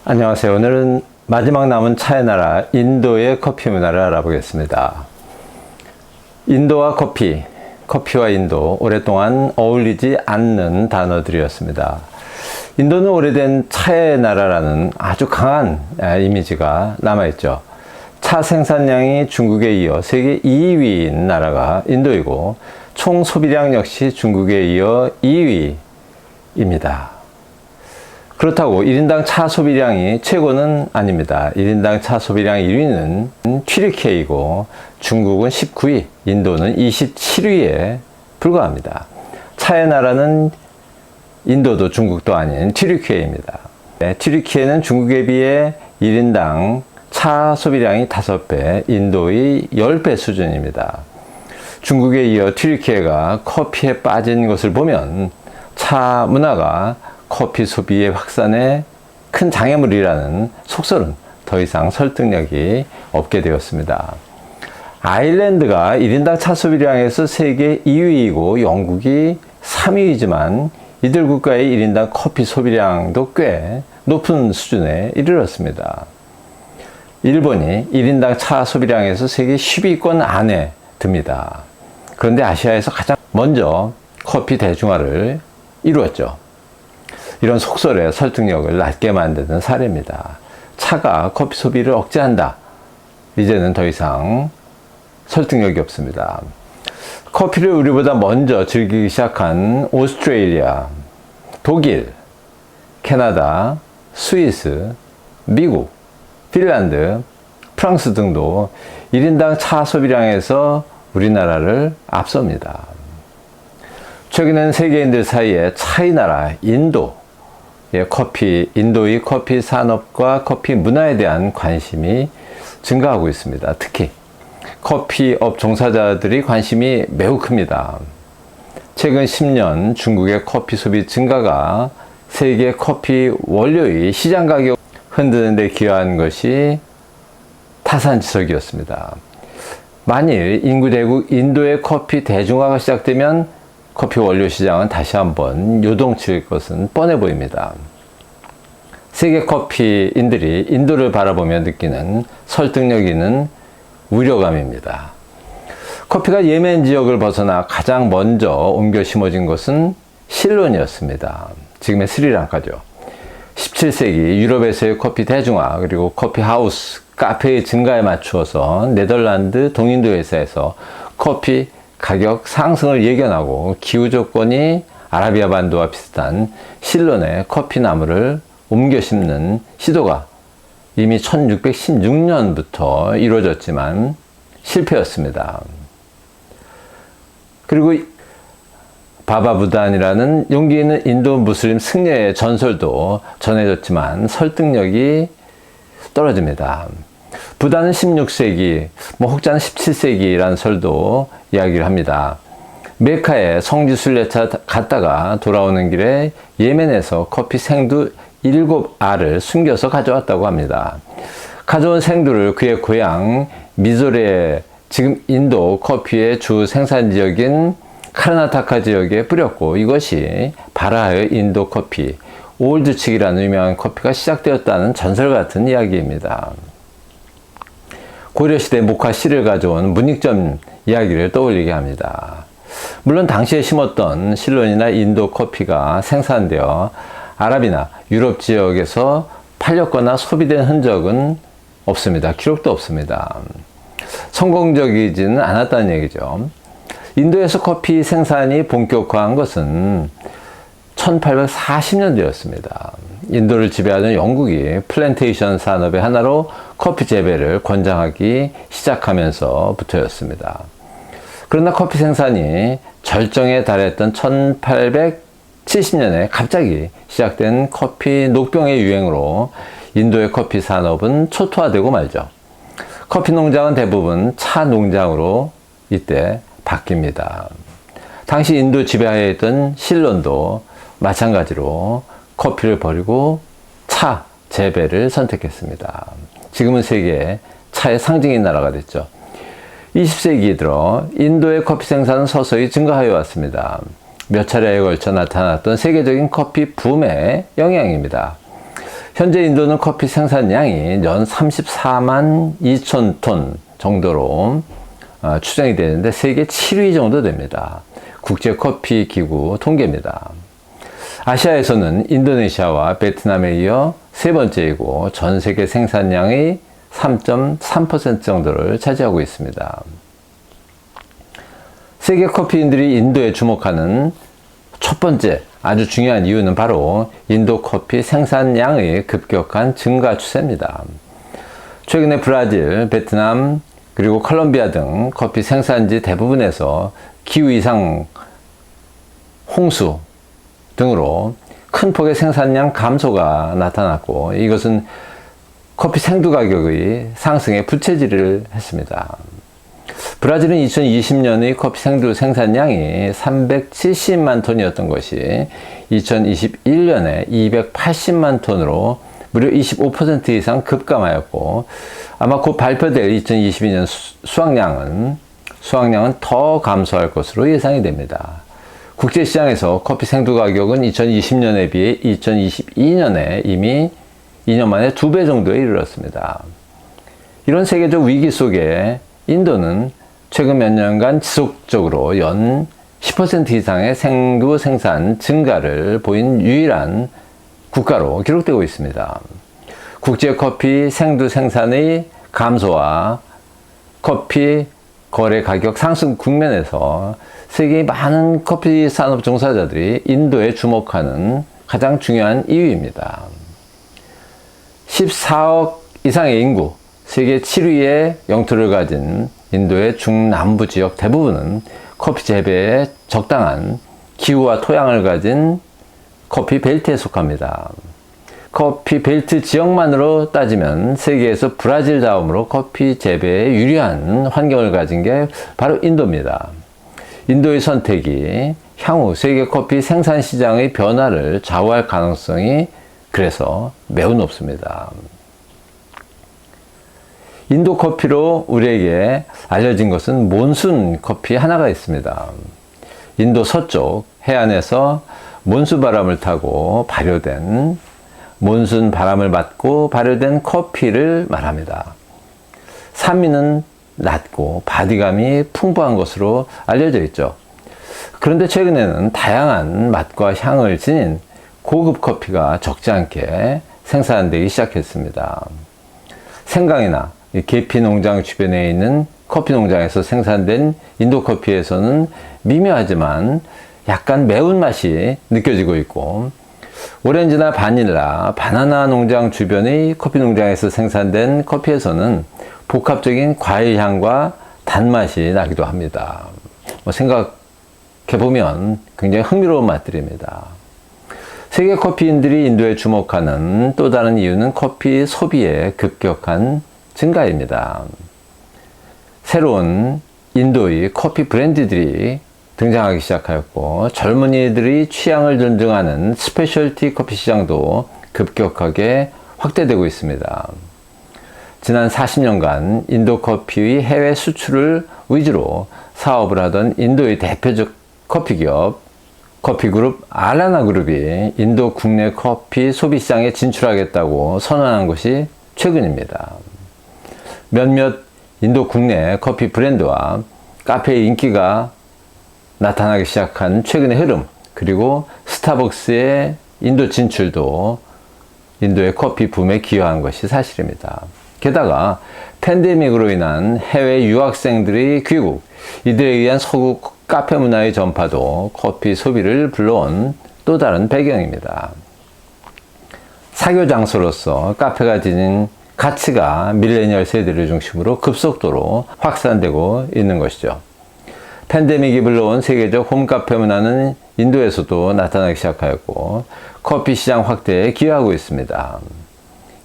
안녕하세요. 오늘은 마지막 남은 차의 나라 인도의 커피 문화를 알아보겠습니다. 인도와 커피, 커피와 인도, 오랫동안 어울리지 않는 단어들이었습니다. 인도는 오래된 차의 나라라는 아주 강한 이미지가 남아있죠. 차 생산량이 중국에 이어 세계 2위인 나라가 인도이고 총 소비량 역시 중국에 이어 2위입니다. 그렇다고 1인당 차 소비량이 최고는 아닙니다. 1인당 차 소비량 1위는 튀르키예이고 중국은 19위, 인도는 27위에 불과합니다. 차의 나라는 인도도 중국도 아닌 튀르키예입니다. 튀르키예는 중국에 비해 1인당 차 소비량이 5배, 인도의 10배 수준입니다. 중국에 이어 튀르키예가 커피에 빠진 것을 보면 차 문화가 커피 소비의 확산에 큰 장애물이라는 속설은 더 이상 설득력이 없게 되었습니다. 아일랜드가 1인당 차 소비량에서 세계 2위이고 영국이 3위이지만 이들 국가의 1인당 커피 소비량도 꽤 높은 수준에 이르렀습니다. 일본이 1인당 차 소비량에서 세계 10위권 안에 듭니다. 그런데 아시아에서 가장 먼저 커피 대중화를 이루었죠. 이런 속설의 설득력을 낮게 만드는 사례입니다. 차가 커피 소비를 억제한다. 이제는 더 이상 설득력이 없습니다. 커피를 우리보다 먼저 즐기기 시작한 오스트레일리아, 독일, 캐나다, 스위스, 미국, 핀란드, 프랑스 등도 1인당 차 소비량에서 우리나라를 앞섭니다. 최근엔 세계인들 사이에 차의 나라 인도의 커피 산업과 커피 문화에 대한 관심이 증가하고 있습니다. 특히 커피업 종사자들이 관심이 매우 큽니다. 최근 10년 중국의 커피 소비 증가가 세계 커피 원료의 시장 가격 흔드는 데 기여한 것이 타산지석이었습니다. 만일 인구 대국 인도의 커피 대중화가 시작되면 커피 원료 시장은 다시 한번 요동칠 것은 뻔해 보입니다. 세계 커피인들이 인도를 바라보며 느끼는 설득력 있는 우려감입니다. 커피가 예멘 지역을 벗어나 가장 먼저 옮겨 심어진 것은 실론이었습니다. 지금의 스리랑카죠. 17세기 유럽에서의 커피 대중화 그리고 커피 하우스, 카페의 증가에 맞추어서 네덜란드 동인도 회사에서 커피 가격 상승을 예견하고 기후 조건이 아라비아 반도와 비슷한 실론에 커피 나무를 옮겨 심는 시도가 이미 1616년부터 이루어졌지만 실패였습니다. 그리고 바바부단이라는 용기 있는 인도 무슬림 승려의 전설도 전해졌지만 설득력이 떨어집니다. 부단은 16세기, 혹자는 17세기라는 설도 이야기를 합니다. 메카에 성지 순례차 갔다가 돌아오는 길에 예멘에서 커피 생두 7알을 숨겨서 가져왔다고 합니다. 가져온 생두를 그의 고향 미조레, 지금 인도 커피의 주 생산 지역인 카르나타카 지역에 뿌렸고 이것이 바라의 인도 커피, 올드칙이라는 유명한 커피가 시작되었다는 전설 같은 이야기입니다. 고려시대 목화 씨를 가져온 문익점 이야기를 떠올리게 합니다. 물론 당시에 심었던 실론이나 인도 커피가 생산되어 아랍이나 유럽 지역에서 팔렸거나 소비된 흔적은 없습니다. 기록도 없습니다. 성공적이지는 않았다는 얘기죠. 인도에서 커피 생산이 본격화한 것은 1840년대였습니다. 인도를 지배하던 영국이 플랜테이션 산업의 하나로 커피 재배를 권장하기 시작하면서부터였습니다. 그러나 커피 생산이 절정에 달했던 1870년에 갑자기 시작된 커피 녹병의 유행으로 인도의 커피 산업은 초토화되고 말죠. 커피 농장은 대부분 차 농장으로 이때 바뀝니다. 당시 인도 지배하에 있던 실론도 마찬가지로 커피를 버리고 차 재배를 선택했습니다. 지금은 세계의 차의 상징인 나라가 됐죠. 20세기 들어 인도의 커피 생산은 서서히 증가하여 왔습니다. 몇 차례에 걸쳐 나타났던 세계적인 커피 붐의 영향입니다. 현재 인도는 커피 생산량이 연 34만 2천 톤 정도로 추정이 되는데 세계 7위 정도 됩니다. 국제커피기구 통계입니다. 아시아에서는 인도네시아와 베트남에 이어 세 번째이고 전 세계 생산량의 3.3% 정도를 차지하고 있습니다. 세계 커피인들이 인도에 주목하는 첫 번째 아주 중요한 이유는 바로 인도 커피 생산량의 급격한 증가 추세입니다. 최근에 브라질, 베트남, 그리고 콜롬비아 등 커피 생산지 대부분에서 기후 이상, 홍수 등으로 큰 폭의 생산량 감소가 나타났고 이것은 커피 생두 가격의 상승에 부채질을 했습니다. 브라질은 2020년의 커피 생두 생산량이 370만 톤이었던 것이 2021년에 280만 톤으로 무려 25% 이상 급감하였고 아마 곧 발표될 2022년 수확량은 더 감소할 것으로 예상이 됩니다. 국제시장에서 커피 생두 가격은 2020년에 비해 2022년에 이미 2년 만에 2배 정도에 이르렀습니다. 이런 세계적 위기 속에 인도는 최근 몇 년간 지속적으로 연 10% 이상의 생두 생산 증가를 보인 유일한 국가로 기록되고 있습니다. 국제 커피 생두 생산의 감소와 커피 거래 가격 상승 국면에서 세계의 많은 커피 산업 종사자들이 인도에 주목하는 가장 중요한 이유입니다. 14억 이상의 인구, 세계 7위의 영토를 가진 인도의 중남부 지역 대부분은 커피 재배에 적당한 기후와 토양을 가진 커피 벨트에 속합니다. 커피 벨트 지역만으로 따지면 세계에서 브라질 다음으로 커피 재배에 유리한 환경을 가진 게 바로 인도입니다. 인도의 선택이 향후 세계 커피 생산 시장의 변화를 좌우할 가능성이 그래서 매우 높습니다. 인도 커피로 우리에게 알려진 것은 몬순 커피 하나가 있습니다. 인도 서쪽 해안에서 몬순 바람을 타고 발효된 몬순 바람을 맞고 발효된 커피를 말합니다. 산미는 낮고 바디감이 풍부한 것으로 알려져 있죠. 그런데 최근에는 다양한 맛과 향을 지닌 고급 커피가 적지 않게 생산되기 시작했습니다. 생강이나 계피 농장 주변에 있는 커피 농장에서 생산된 인도 커피에서는 미묘하지만 약간 매운맛이 느껴지고 있고 오렌지나 바닐라, 바나나 농장 주변의 커피 농장에서 생산된 커피에서는 복합적인 과일 향과 단맛이 나기도 합니다. 생각해보면 굉장히 흥미로운 맛들입니다. 세계 커피인들이 인도에 주목하는 또 다른 이유는 커피 소비의 급격한 증가입니다. 새로운 인도의 커피 브랜드들이 등장하기 시작하였고 젊은이들의 취향을 존중하는 스페셜티 커피 시장도 급격하게 확대되고 있습니다. 지난 40년간 인도 커피의 해외 수출을 위주로 사업을 하던 인도의 대표적 커피 기업 커피그룹 알라나 그룹이 인도 국내 커피 소비 시장에 진출하겠다고 선언한 것이 최근입니다. 몇몇 인도 국내 커피 브랜드와 카페의 인기가 나타나기 시작한 최근의 흐름, 그리고 스타벅스의 인도 진출도 인도의 커피 붐에 기여한 것이 사실입니다. 게다가 팬데믹으로 인한 해외 유학생들의 귀국, 이들에 의한 서구 카페 문화의 전파도 커피 소비를 불러온 또 다른 배경입니다. 사교 장소로서 카페가 지닌 가치가 밀레니얼 세대를 중심으로 급속도로 확산되고 있는 것이죠. 팬데믹이 불러온 세계적 홈카페 문화는 인도에서도 나타나기 시작하였고 커피 시장 확대에 기여하고 있습니다.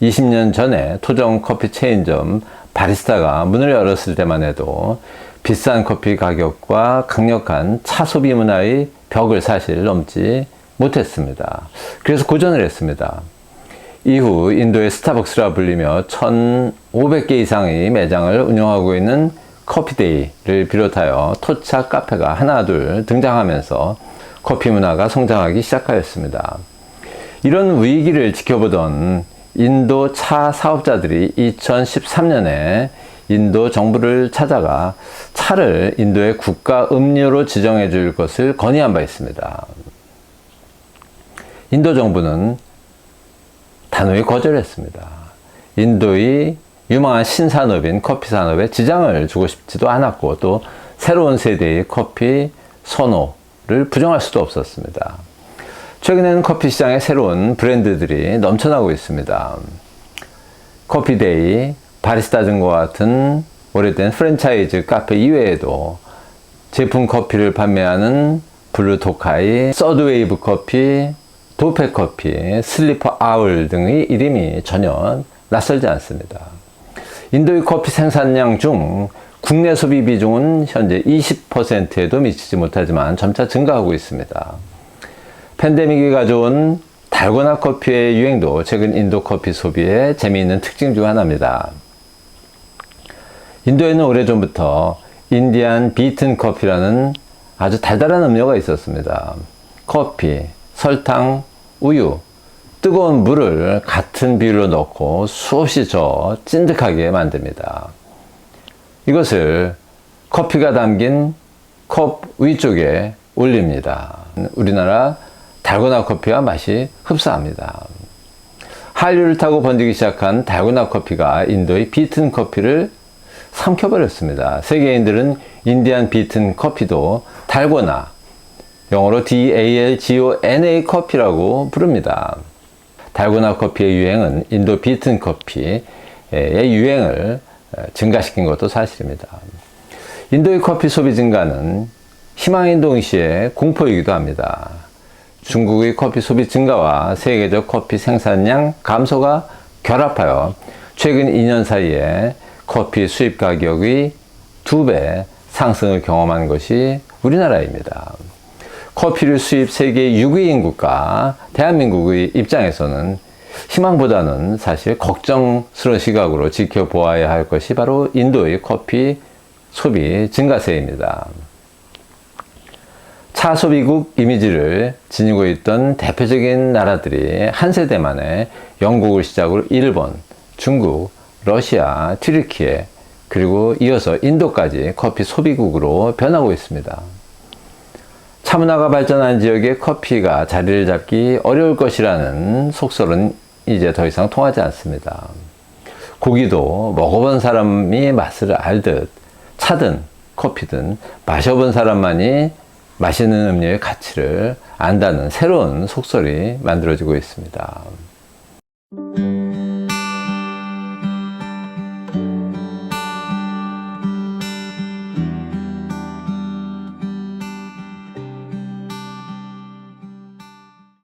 20년 전에 토종 커피 체인점 바리스타가 문을 열었을 때만 해도 비싼 커피 가격과 강력한 차 소비 문화의 벽을 사실 넘지 못했습니다. 그래서 고전을 했습니다. 이후 인도의 스타벅스라 불리며 1,500개 이상의 매장을 운영하고 있는 커피데이를 비롯하여 토착 카페가 하나둘 등장하면서 커피 문화가 성장하기 시작하였습니다. 이런 위기를 지켜보던 인도 차 사업자들이 2013년에 인도 정부를 찾아가 차를 인도의 국가 음료로 지정해 줄 것을 건의한 바 있습니다. 인도 정부는 단호히 거절했습니다. 인도의 유망한 신산업인 커피 산업에 지장을 주고 싶지도 않았고, 또 새로운 세대의 커피 선호를 부정할 수도 없었습니다. 최근에는 커피 시장에 새로운 브랜드들이 넘쳐나고 있습니다. 커피데이, 바리스타 등과 같은 오래된 프랜차이즈 카페 이외에도 제품 커피를 판매하는 블루 토카이, 서드웨이브 커피, 도페 커피, 슬리퍼 아울 등의 이름이 전혀 낯설지 않습니다. 인도의 커피 생산량 중 국내 소비 비중은 현재 20%에도 미치지 못하지만 점차 증가하고 있습니다. 팬데믹이 가져온 달고나 커피의 유행도 최근 인도 커피 소비의 재미있는 특징 중 하나입니다. 인도에는 오래전부터 인디안 비튼 커피라는 아주 달달한 음료가 있었습니다. 커피, 설탕, 우유, 뜨거운 물을 같은 비율로 넣고 수없이 저어 찐득하게 만듭니다. 이것을 커피가 담긴 컵 위쪽에 올립니다. 우리나라 달고나 커피와 맛이 흡사합니다. 한류를 타고 번지기 시작한 달고나 커피가 인도의 비튼 커피를 삼켜버렸습니다. 세계인들은 인디안 비튼 커피도 달고나, 영어로 DALGONA 커피라고 부릅니다. 달고나 커피의 유행은 인도 비튼 커피의 유행을 증가시킨 것도 사실입니다. 인도의 커피 소비 증가는 희망인 동시에 공포이기도 합니다. 중국의 커피 소비 증가와 세계적 커피 생산량 감소가 결합하여 최근 2년 사이에 커피 수입 가격의 2배 상승을 경험한 것이 우리나라입니다. 커피를 수입 세계 6위인 국가 대한민국의 입장에서는 희망보다는 사실 걱정스러운 시각으로 지켜보아야 할 것이 바로 인도의 커피 소비 증가세입니다. 차 소비국 이미지를 지니고 있던 대표적인 나라들이 한 세대 만에 영국을 시작으로 일본, 중국, 러시아, 튀르키예, 그리고 이어서 인도까지 커피 소비국으로 변하고 있습니다. 차문화가 발전한 지역에 커피가 자리를 잡기 어려울 것이라는 속설은 이제 더 이상 통하지 않습니다. 고기도 먹어본 사람이 맛을 알듯 차든 커피든 마셔본 사람만이 맛있는 음료의 가치를 안다는 새로운 속설이 만들어지고 있습니다.